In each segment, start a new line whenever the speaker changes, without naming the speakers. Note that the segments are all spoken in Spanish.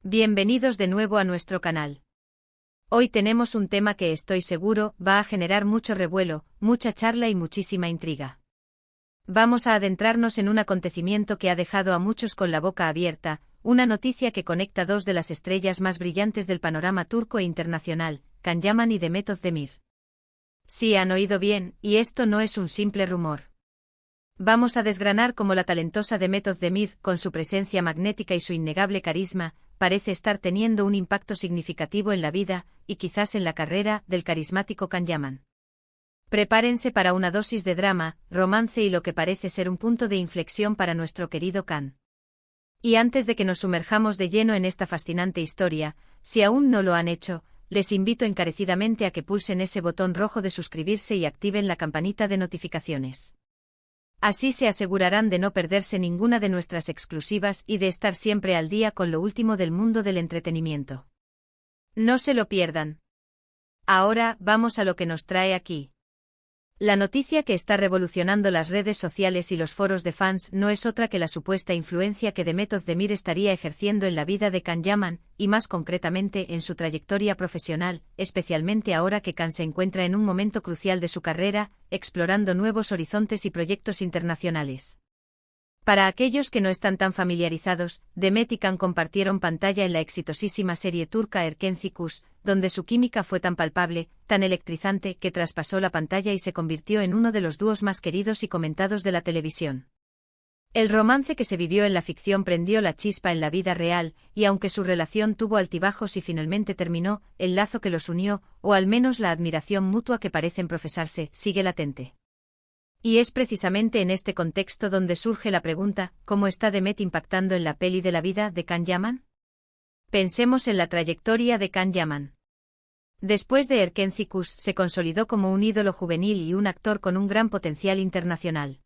Bienvenidos de nuevo a nuestro canal. Hoy tenemos un tema que estoy seguro va a generar mucho revuelo, mucha charla y muchísima intriga. Vamos a adentrarnos en un acontecimiento que ha dejado a muchos con la boca abierta, una noticia que conecta dos de las estrellas más brillantes del panorama turco e internacional, Can Yaman y Demet Özdemir. Sí, han oído bien, y esto no es un simple rumor. Vamos a desgranar cómo la talentosa Demet Özdemir, con su presencia magnética y su innegable carisma, parece estar teniendo un impacto significativo en la vida, y quizás en la carrera, del carismático Can Yaman. Prepárense para una dosis de drama, romance y lo que parece ser un punto de inflexión para nuestro querido Can. Y antes de que nos sumerjamos de lleno en esta fascinante historia, si aún no lo han hecho, les invito encarecidamente a que pulsen ese botón rojo de suscribirse y activen la campanita de notificaciones. Así se asegurarán de no perderse ninguna de nuestras exclusivas y de estar siempre al día con lo último del mundo del entretenimiento. No se lo pierdan. Ahora, vamos a lo que nos trae aquí. La noticia que está revolucionando las redes sociales y los foros de fans no es otra que la supuesta influencia que Demet Özdemir estaría ejerciendo en la vida de Can Yaman, y más concretamente en su trayectoria profesional, especialmente ahora que Can se encuentra en un momento crucial de su carrera, explorando nuevos horizontes y proyectos internacionales. Para aquellos que no están tan familiarizados, Demet y Can compartieron pantalla en la exitosísima serie turca Erkenci Kuş, donde su química fue tan palpable, tan electrizante, que traspasó la pantalla y se convirtió en uno de los dúos más queridos y comentados de la televisión. El romance que se vivió en la ficción prendió la chispa en la vida real, y aunque su relación tuvo altibajos y finalmente terminó, el lazo que los unió, o al menos la admiración mutua que parecen profesarse, sigue latente. Y es precisamente en este contexto donde surge la pregunta, ¿cómo está Demet impactando en la peli de la vida de Can Yaman? Pensemos en la trayectoria de Can Yaman. Después de Erkenci Kuş se consolidó como un ídolo juvenil y un actor con un gran potencial internacional.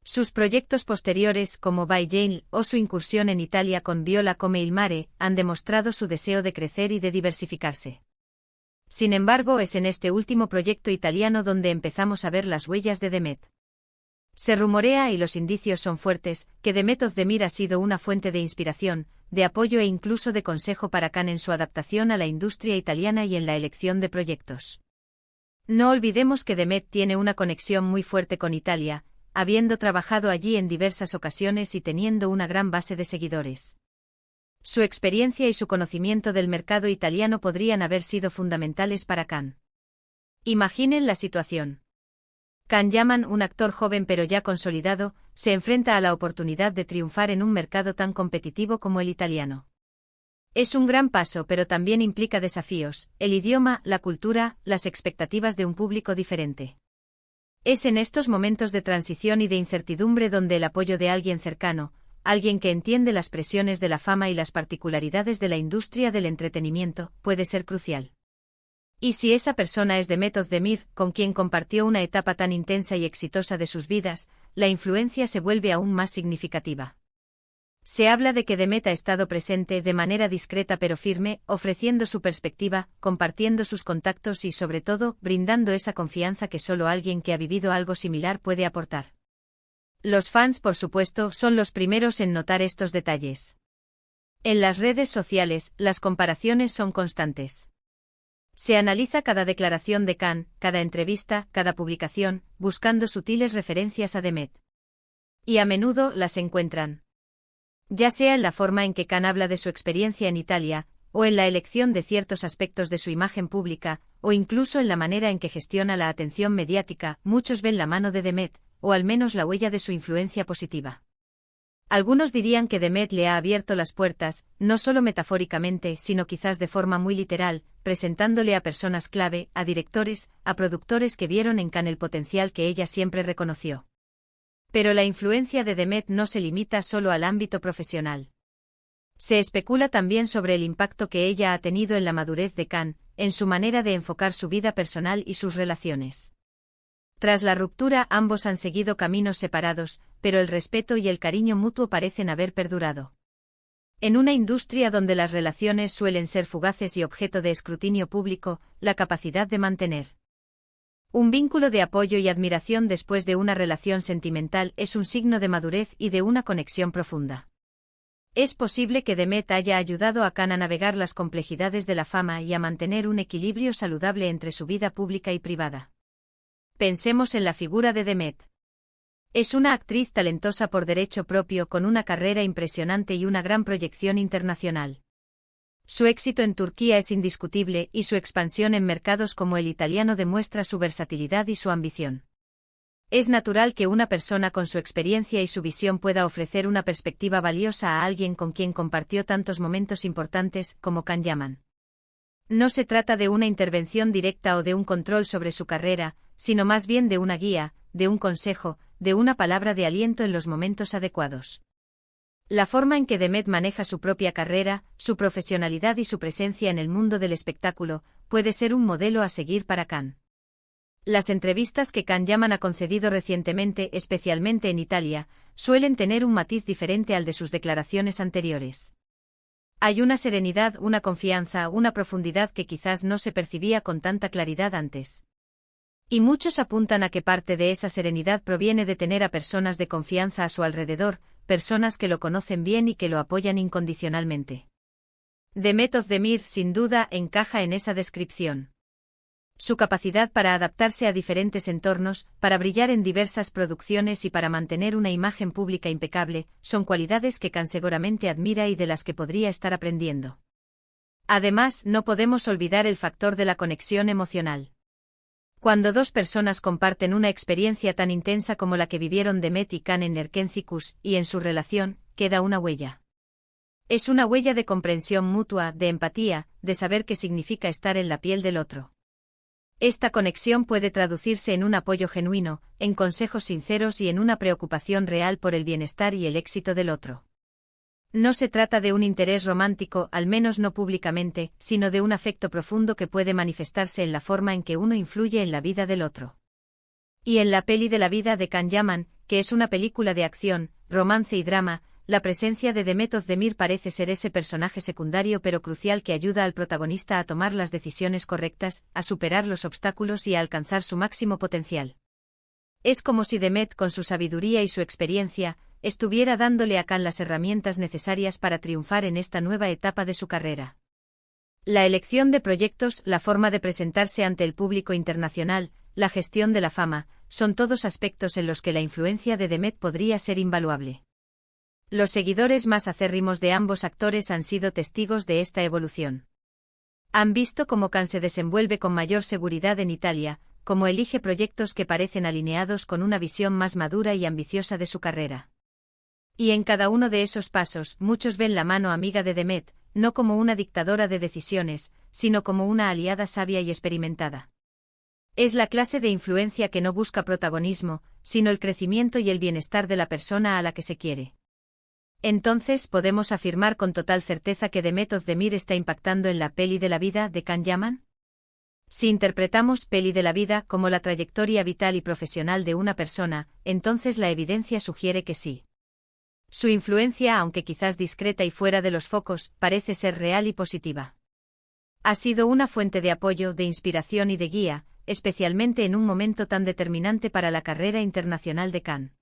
Sus proyectos posteriores, como By Jane o su incursión en Italia con Viola come il mare, han demostrado su deseo de crecer y de diversificarse. Sin embargo, es en este último proyecto italiano donde empezamos a ver las huellas de Demet. Se rumorea, y los indicios son fuertes, que Demet Özdemir ha sido una fuente de inspiración, de apoyo e incluso de consejo para Can en su adaptación a la industria italiana y en la elección de proyectos. No olvidemos que Demet tiene una conexión muy fuerte con Italia, habiendo trabajado allí en diversas ocasiones y teniendo una gran base de seguidores. Su experiencia y su conocimiento del mercado italiano podrían haber sido fundamentales para Can. Imaginen la situación. Can Yaman, un actor joven pero ya consolidado, se enfrenta a la oportunidad de triunfar en un mercado tan competitivo como el italiano. Es un gran paso, pero también implica desafíos: el idioma, la cultura, las expectativas de un público diferente. Es en estos momentos de transición y de incertidumbre donde el apoyo de alguien cercano, alguien que entiende las presiones de la fama y las particularidades de la industria del entretenimiento, puede ser crucial. Y si esa persona es Demet Özdemir, con quien compartió una etapa tan intensa y exitosa de sus vidas, la influencia se vuelve aún más significativa. Se habla de que Demet ha estado presente de manera discreta pero firme, ofreciendo su perspectiva, compartiendo sus contactos y, sobre todo, brindando esa confianza que solo alguien que ha vivido algo similar puede aportar. Los fans, por supuesto, son los primeros en notar estos detalles. En las redes sociales, las comparaciones son constantes. Se analiza cada declaración de Can, cada entrevista, cada publicación, buscando sutiles referencias a Demet. Y a menudo las encuentran. Ya sea en la forma en que Can habla de su experiencia en Italia, o en la elección de ciertos aspectos de su imagen pública, o incluso en la manera en que gestiona la atención mediática, muchos ven la mano de Demet, o al menos la huella de su influencia positiva. Algunos dirían que Demet le ha abierto las puertas, no solo metafóricamente, sino quizás de forma muy literal, presentándole a personas clave, a directores, a productores que vieron en Can el potencial que ella siempre reconoció. Pero la influencia de Demet no se limita solo al ámbito profesional. Se especula también sobre el impacto que ella ha tenido en la madurez de Can, en su manera de enfocar su vida personal y sus relaciones. Tras la ruptura, ambos han seguido caminos separados, pero el respeto y el cariño mutuo parecen haber perdurado. En una industria donde las relaciones suelen ser fugaces y objeto de escrutinio público, la capacidad de mantener un vínculo de apoyo y admiración después de una relación sentimental es un signo de madurez y de una conexión profunda. Es posible que Demet haya ayudado a Khan a navegar las complejidades de la fama y a mantener un equilibrio saludable entre su vida pública y privada. Pensemos en la figura de Demet. Es una actriz talentosa por derecho propio con una carrera impresionante y una gran proyección internacional. Su éxito en Turquía es indiscutible y su expansión en mercados como el italiano demuestra su versatilidad y su ambición. Es natural que una persona con su experiencia y su visión pueda ofrecer una perspectiva valiosa a alguien con quien compartió tantos momentos importantes como Can Yaman. No se trata de una intervención directa o de un control sobre su carrera, sino más bien de una guía, de un consejo, de una palabra de aliento en los momentos adecuados. La forma en que Demet maneja su propia carrera, su profesionalidad y su presencia en el mundo del espectáculo, puede ser un modelo a seguir para Can. Las entrevistas que Can Yaman ha concedido recientemente, especialmente en Italia, suelen tener un matiz diferente al de sus declaraciones anteriores. Hay una serenidad, una confianza, una profundidad que quizás no se percibía con tanta claridad antes. Y muchos apuntan a que parte de esa serenidad proviene de tener a personas de confianza a su alrededor, personas que lo conocen bien y que lo apoyan incondicionalmente. Demet Özdemir, sin duda, encaja en esa descripción. Su capacidad para adaptarse a diferentes entornos, para brillar en diversas producciones y para mantener una imagen pública impecable, son cualidades que Can seguramente admira y de las que podría estar aprendiendo. Además, no podemos olvidar el factor de la conexión emocional. Cuando dos personas comparten una experiencia tan intensa como la que vivieron Demet y Can en Erkencikus, y en su relación, queda una huella. Es una huella de comprensión mutua, de empatía, de saber qué significa estar en la piel del otro. Esta conexión puede traducirse en un apoyo genuino, en consejos sinceros y en una preocupación real por el bienestar y el éxito del otro. No se trata de un interés romántico, al menos no públicamente, sino de un afecto profundo que puede manifestarse en la forma en que uno influye en la vida del otro. Y en la peli de la vida de Can Yaman, que es una película de acción, romance y drama, la presencia de Demet Özdemir parece ser ese personaje secundario pero crucial que ayuda al protagonista a tomar las decisiones correctas, a superar los obstáculos y a alcanzar su máximo potencial. Es como si Demet, con su sabiduría y su experiencia, estuviera dándole a Can las herramientas necesarias para triunfar en esta nueva etapa de su carrera. La elección de proyectos, la forma de presentarse ante el público internacional, la gestión de la fama, son todos aspectos en los que la influencia de Demet podría ser invaluable. Los seguidores más acérrimos de ambos actores han sido testigos de esta evolución. Han visto cómo Can se desenvuelve con mayor seguridad en Italia, cómo elige proyectos que parecen alineados con una visión más madura y ambiciosa de su carrera. Y en cada uno de esos pasos, muchos ven la mano amiga de Demet, no como una dictadora de decisiones, sino como una aliada sabia y experimentada. Es la clase de influencia que no busca protagonismo, sino el crecimiento y el bienestar de la persona a la que se quiere. Entonces, ¿podemos afirmar con total certeza que Demet Özdemir está impactando en la peli de la vida de Can Yaman? Si interpretamos peli de la vida como la trayectoria vital y profesional de una persona, entonces la evidencia sugiere que sí. Su influencia, aunque quizás discreta y fuera de los focos, parece ser real y positiva. Ha sido una fuente de apoyo, de inspiración y de guía, especialmente en un momento tan determinante para la carrera internacional de Can.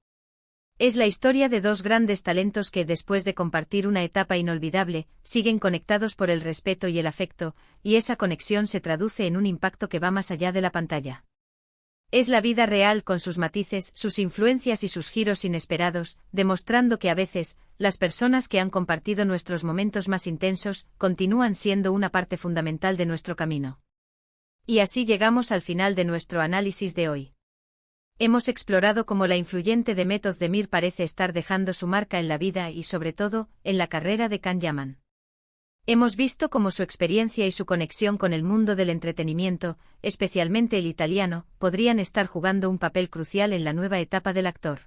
Es la historia de dos grandes talentos que, después de compartir una etapa inolvidable, siguen conectados por el respeto y el afecto, y esa conexión se traduce en un impacto que va más allá de la pantalla. Es la vida real con sus matices, sus influencias y sus giros inesperados, demostrando que a veces, las personas que han compartido nuestros momentos más intensos, continúan siendo una parte fundamental de nuestro camino. Y así llegamos al final de nuestro análisis de hoy. Hemos explorado cómo la influyente Demet Özdemir parece estar dejando su marca en la vida y, sobre todo, en la carrera de Can Yaman. Hemos visto cómo su experiencia y su conexión con el mundo del entretenimiento, especialmente el italiano, podrían estar jugando un papel crucial en la nueva etapa del actor.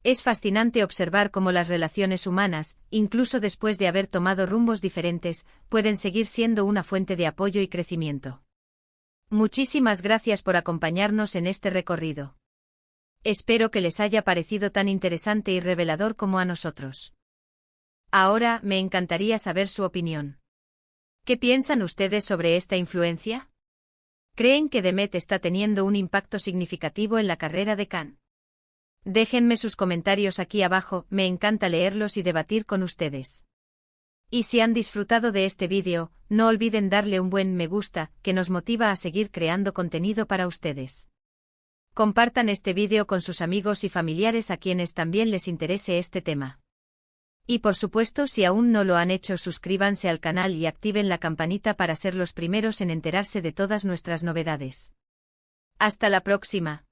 Es fascinante observar cómo las relaciones humanas, incluso después de haber tomado rumbos diferentes, pueden seguir siendo una fuente de apoyo y crecimiento. Muchísimas gracias por acompañarnos en este recorrido. Espero que les haya parecido tan interesante y revelador como a nosotros. Ahora, me encantaría saber su opinión. ¿Qué piensan ustedes sobre esta influencia? ¿Creen que Demet está teniendo un impacto significativo en la carrera de Can? Déjenme sus comentarios aquí abajo, me encanta leerlos y debatir con ustedes. Y si han disfrutado de este vídeo, no olviden darle un buen me gusta, que nos motiva a seguir creando contenido para ustedes. Compartan este vídeo con sus amigos y familiares a quienes también les interese este tema. Y por supuesto, si aún no lo han hecho, suscríbanse al canal y activen la campanita para ser los primeros en enterarse de todas nuestras novedades. Hasta la próxima.